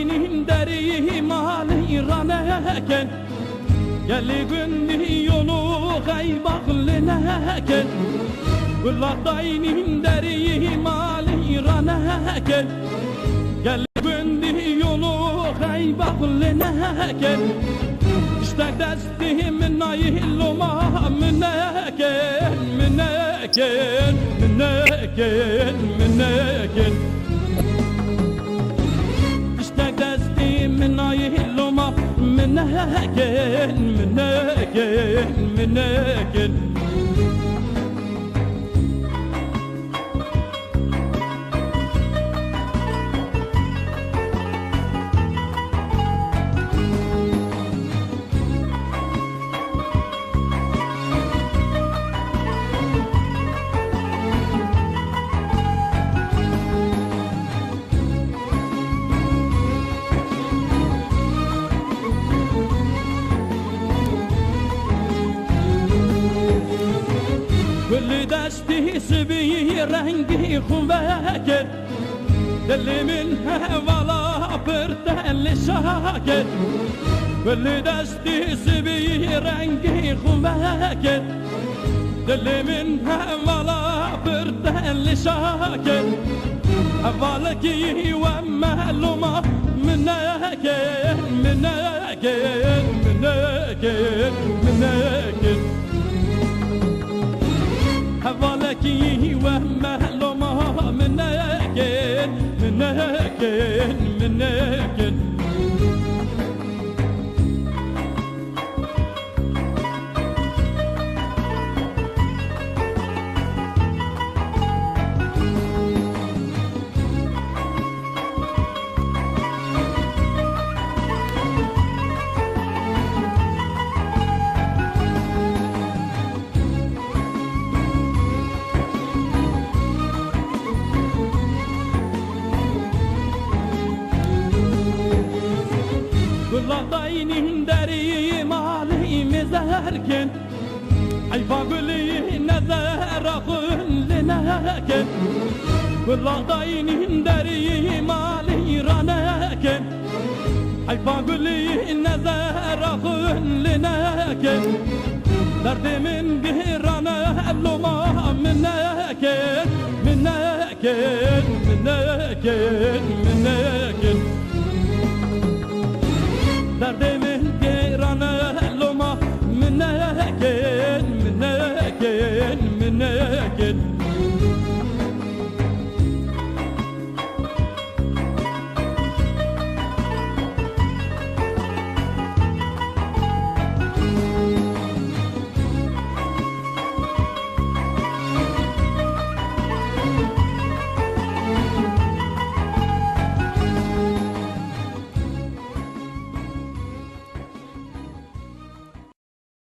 dayının deri mali raneken Gelli gündü yolu kaybaklineken Gullah dayının deri mali raneken Gelli gündü yolu kaybaklineken İstek destimin nayluma mineken Mineken, mineken, mineken İstek destimin nayluma mineken Mineken, mineken كل دستي سبي رنگي خوبكت دلي منها ولا برتل شاكت كل دستي سبي رنگي خوبكت دلي منها ولا برتل شاكت أولكي ومعلومة منك منك منك منك حوالكي ومعلومة منك منك منك Gullah dayının deri mali mezerken Ayfa gülü nezer akın lineken Gullah dayının deri mali raneken Ayfa gülü nezer akın lineken Derdimin gihranı luma minneken Minneken, minneken, minneken